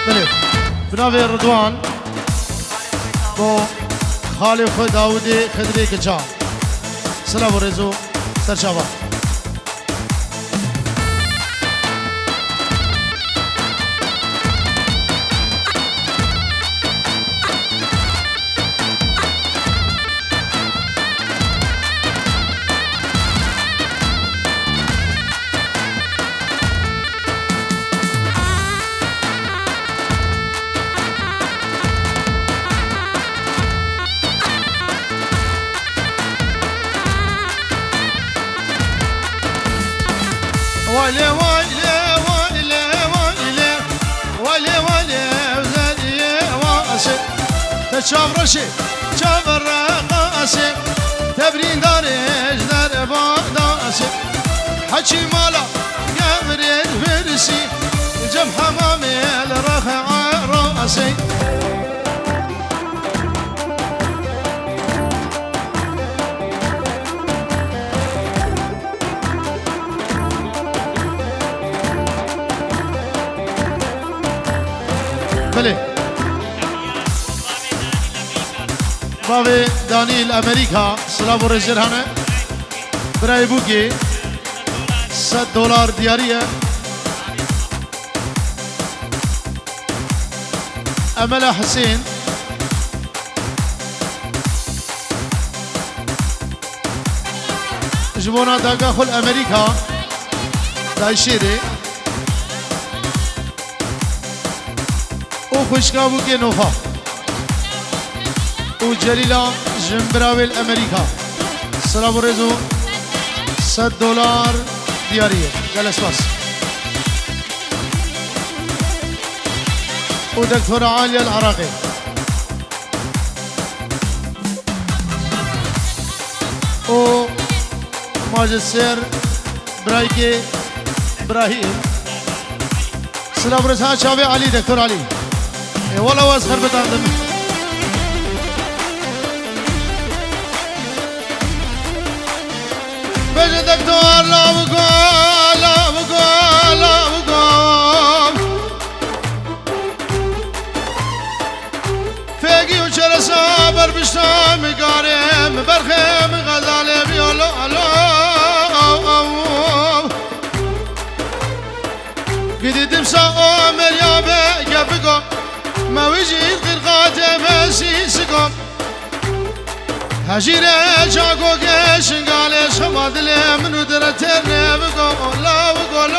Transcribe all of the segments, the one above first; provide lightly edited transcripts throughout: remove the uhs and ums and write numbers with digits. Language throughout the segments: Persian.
بله بناوی رضوان با خالی خود داودی خدری کچان سلام و رزو سرچاوا ويلي ويلي ويلي ويلي ويلي ويلي وزادي واسي تشاف رشي شاف الرقاسي تبرين دارج دار باداسي حكي مالا قبر الفرسي جم حمامي الرخع راسي بله باوی دانیل امریکا سلام و رجرهانه برای بوکی $100 دیاریه امل حسین جبونا داقا خل امریکا دایشیری خوشگاه بو که نوفا و جلیلا جنبراویل امریکا سلام و رزو $100 دیاریه جلس باس و دکتور عالی العراقی و ماجستر برایکی براهیم سلام و رزو شاوی علی دکتور علی والله واسخر بتعلم بجي دكتور لا بقول لا بقول لا بقول فيقي وشر صابر بشتام قارم برخم غزالي بيولو قديد مساء مريابي قبقو ما وجيت غير مسيسكم هجيرة جاكو كيش قالي شماد لي منو درتني بقول لا بقول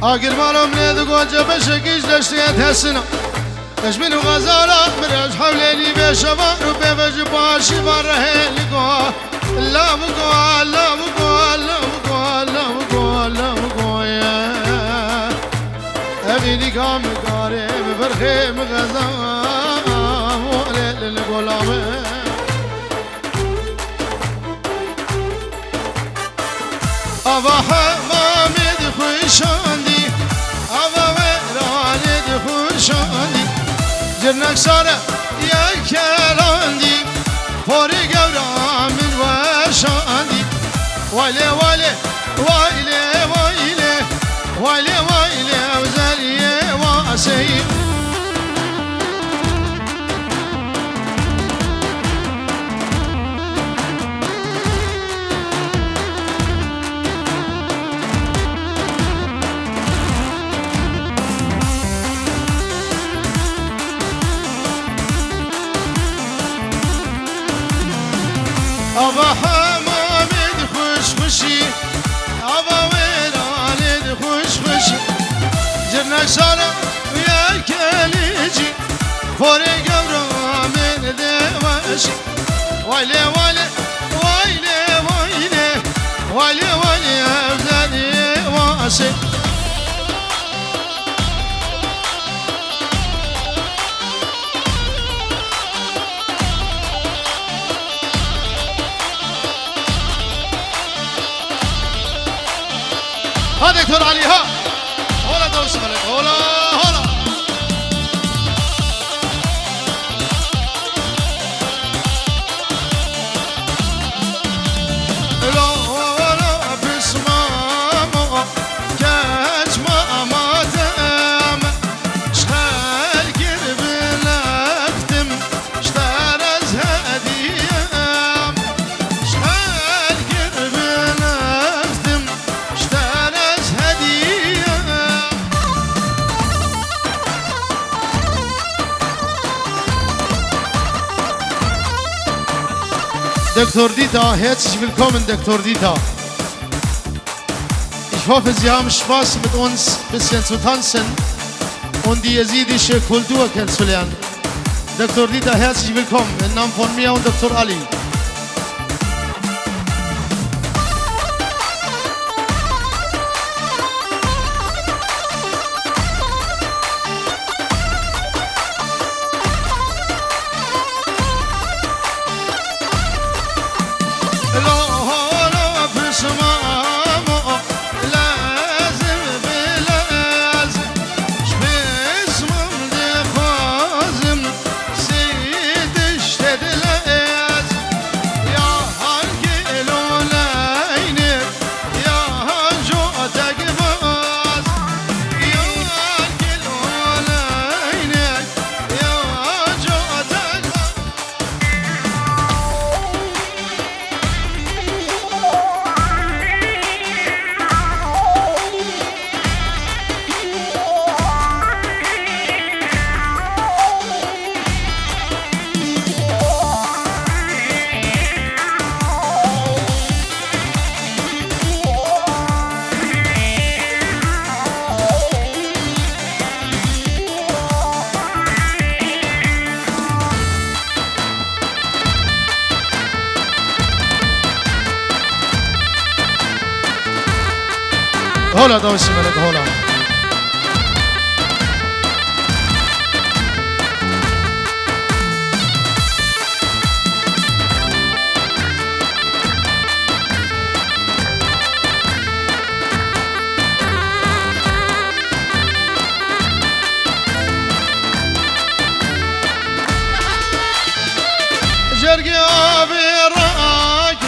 آخر مالو من يدقو جبش كيش دشتيت هالسنة تشمين وغزالة مرج حوليني بشبار وبيبج باشي بره لقو لا بقول لا بقول لا بقول لا بقول لا بقول يا أبيني كام قارب برخيم غزام وليل الغلام أبا حمامد خوشاندي أبا ويراند خوشاندي جرنك سارة يا كلاندي فوري قورا من وشاندي ويلي ويلي ويلي ويلي ويلي ويلي وزالي واسي أبا حمامد خوش خوشي أبا ويراند خوش خوشي جرنك سارة ويا كاليجي فوري قبرا من دواشي ويلي ويلي ويلي ويلي ويلي ويلي أبزاني واسي ها دكتور علي ها هلا دور سمرك هلا هلا لا ولا بسمع Dr. Dieter, herzlich willkommen, Dr. Dieter. Ich hoffe, Sie haben Spaß mit uns ein bisschen zu tanzen und die jesidische Kultur kennenzulernen. Dr. Dieter, herzlich willkommen im Namen von mir und Dr. Ali. هلا دوسي ملك هلا جرقي أبي راك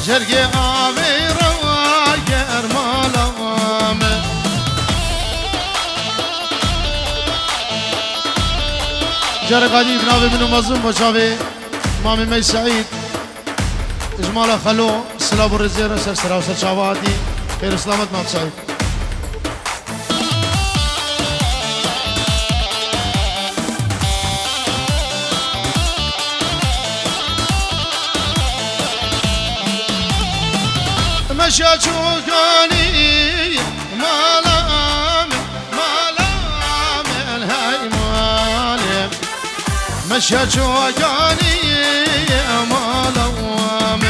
جرقي آبي رواق ارمالام جرق عدي بنابي منو مظلوم بشافي مامي مي سعيد اجمالا خلو سلاب الرزيرة سر سرا وسر شعباتي خير اسلامت مام سعيد مشى شوقاني مالام الهاي مالي مشى شوقاني مالام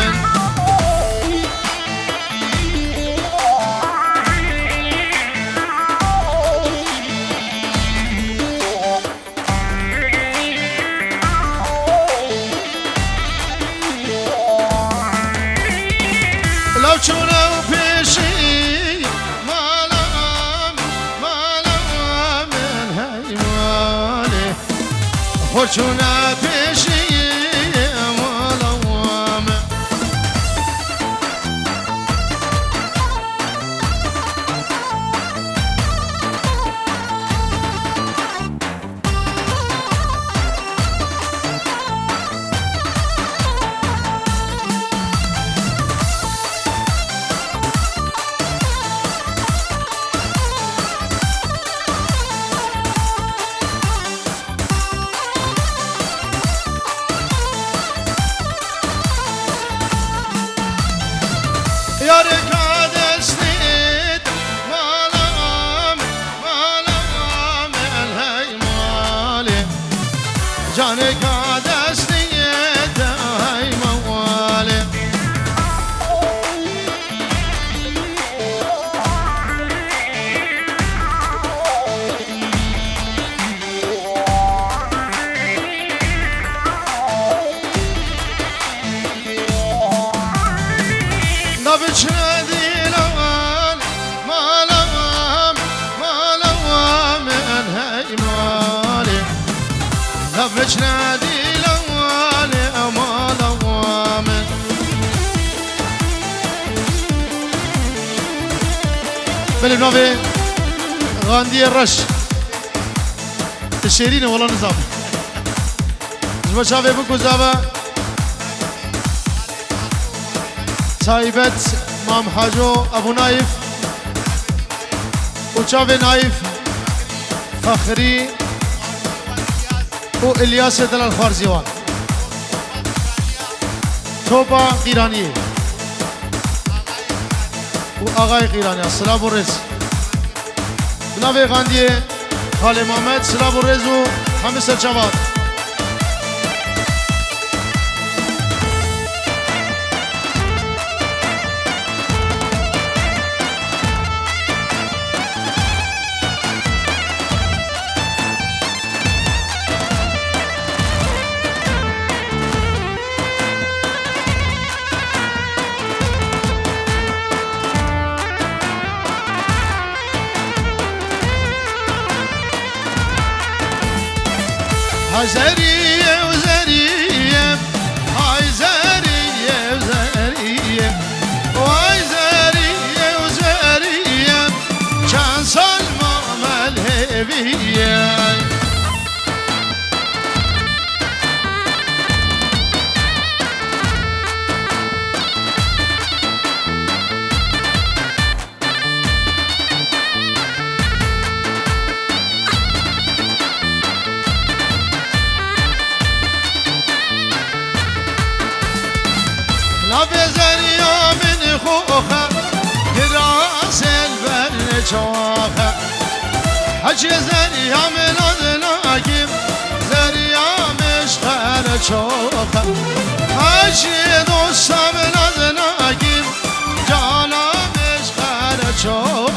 لو شونا وبيشي مالام الهاي مالي خوشونا بيشي مالام يارك عدستيت مالام الهاي مالي جانك عدستيت هاي موالي نبش نديلان مالام الهاي مالي نبش نديلان مالام بالبنوفي غاندي الرش الشيرين والله نظام زما شافي بكو زابا تايبت مام حاجو ابو نايف وشافي نايف فخري و الیاس دلال خوارزیوان توبا قیرانی و آقای قیرانی سلام و رز بناوی غاندی خاله محمد سلام و رز و همه سرچواد زریه و زریه های زریه و زریه وای زریه و زریه چند سال مامل هویه بزریا من خوخه دراس البر چواخه حج زریا من ادناكم زریا مشخر چوخه حج دوستا من ادناكم جانا مشخر چوخه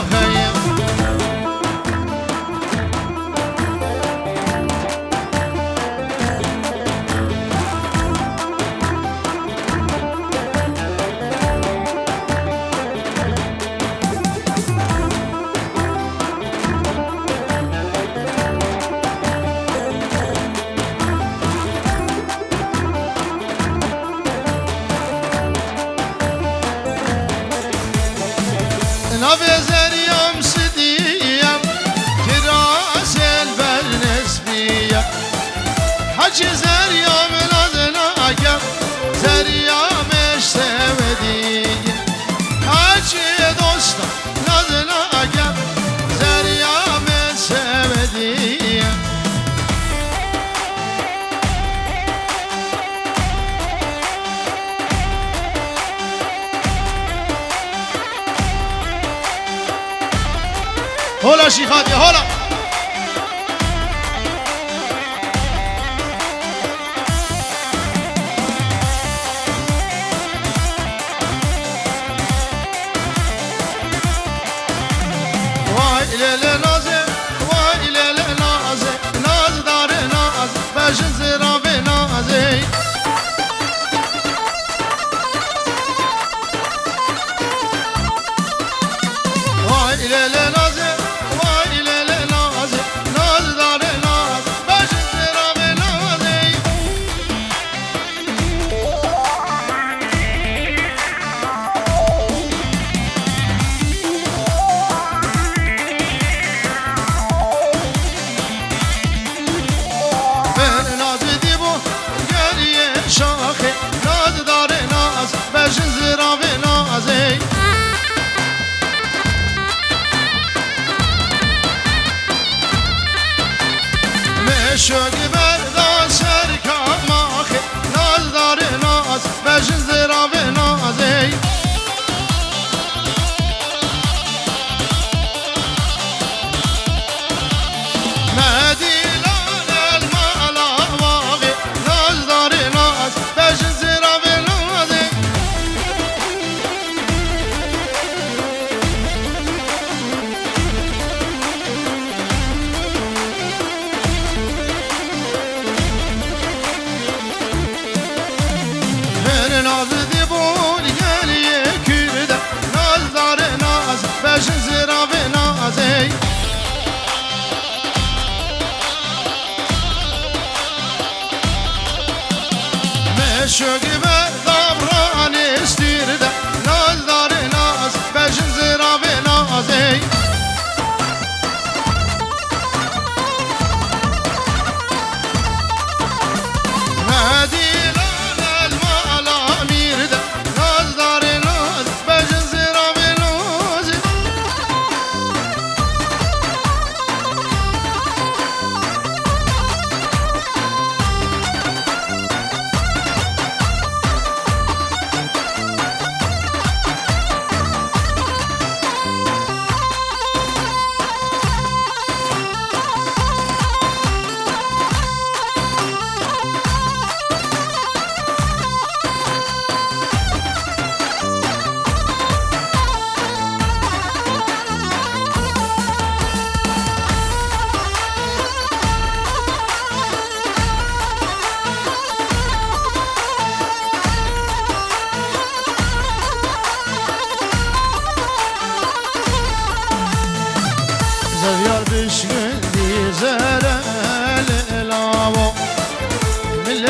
نبزريم سديم كراس البر نسبية حج زريم لازناكم زريم اشتودية حج دوستا لازناكم زريم اشتودية هلا شيخاتي هلا واي ليلة نازي واي ليلة نازي ناز دار ناز بجن زرابي نازي واي ليلة نازي شاخه ناز داره ناز بجن زرابه نازه مشوق بردان سرکا ماخه ناز داره ناز بجن زرابه نازه ناز دیبون گلیه کرده ناز داره ناز بجن زرابه نازه مشوق بردابران استیرده ناز داره ناز بجن زرابه نازه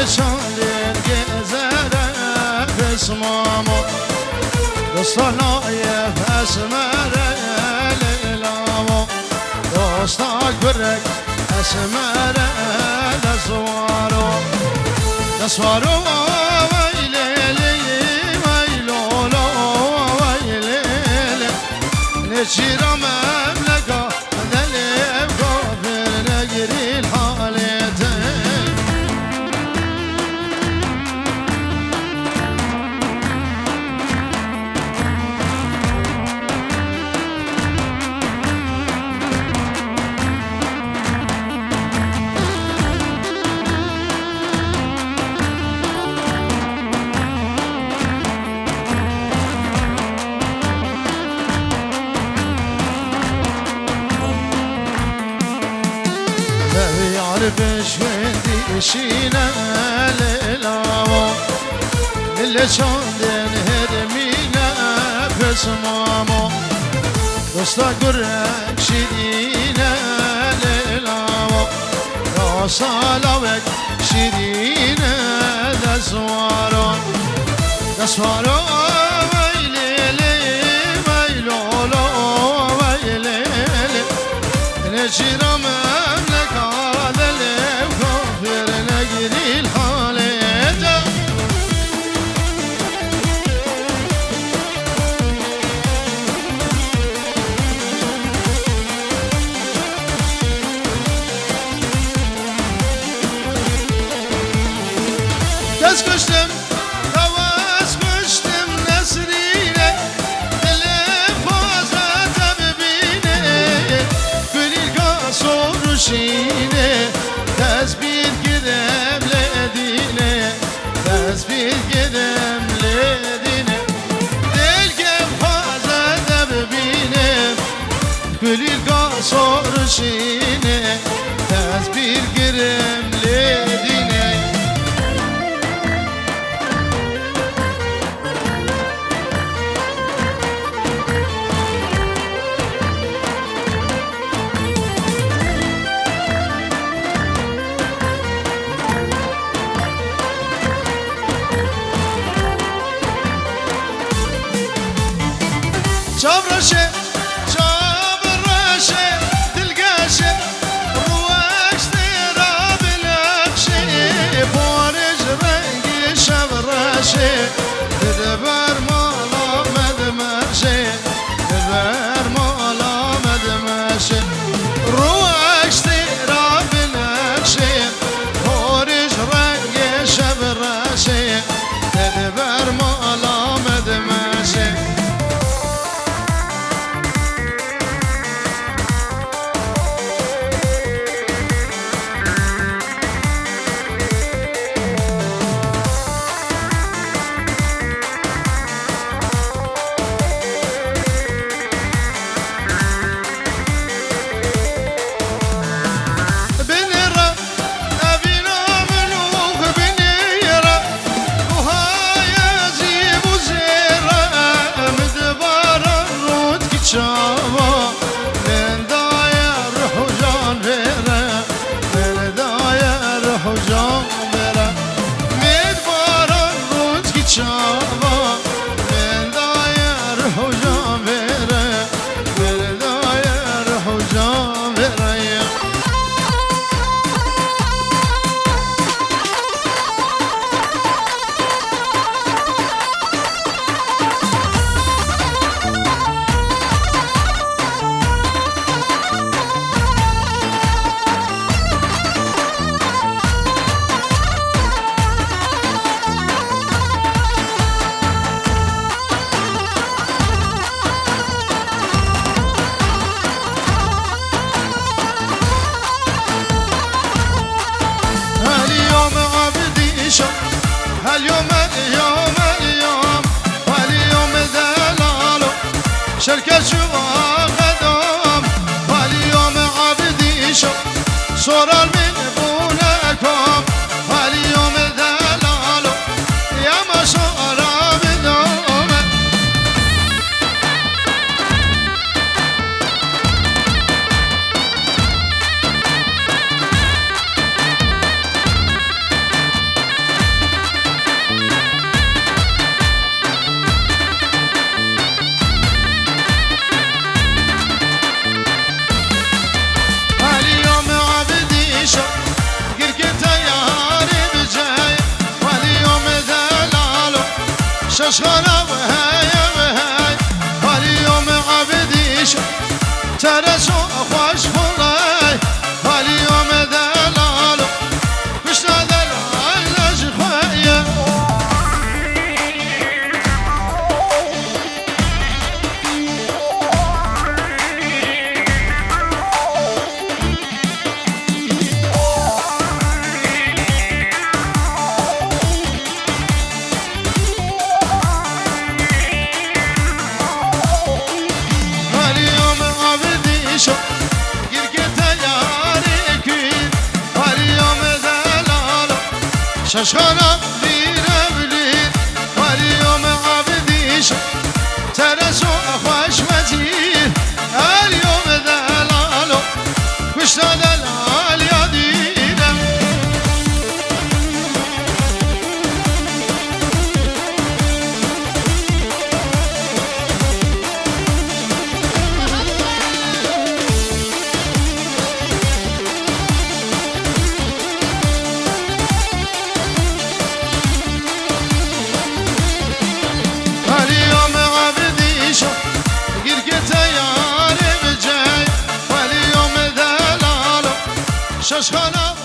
چندین گذره بسمامو دوستانا اسمره لیلامو دوستا گرگ اسمره دسوارو دسوارو ویلیلی ویلولو ویلیلی نچیرا مملکا دلیم کافر نگری الحالته بشوندی شینه لیلامو اللي چندین هرمینه پسمامو دوستا گرک شیرینه لیلامو راسالاوک شیرینه دسوارو دسوارو ویلیلی ویلولو ویلیلی نچیرا مملکا Kuştum, kavaz kuştum nesrine dilim fazla tabibine gülilga soruşine tezbir gidemledine tezbir gidemledine dilgem fazla tabibine gülilga soruşine tezbir gidemledine Çavraşe, çavraşe, dilgaşe, ruvaşte rabilakşe, Paris rengi şavraşe, diber mala medmeşe, diber mala medmeşe, ruvaşte rabilakşe, Paris rengi şavraşe, diber mala medmeşe. ششخانة وهاي وهاي واليوم عبديش ترسو أخواش فلاي واليوم دلالو كشنا دلال لجخوية ششخانة لينا بلين واليوم عبديش ترسو أخواش متين اليوم دلالو وشنا دلال يا دينا ششخانة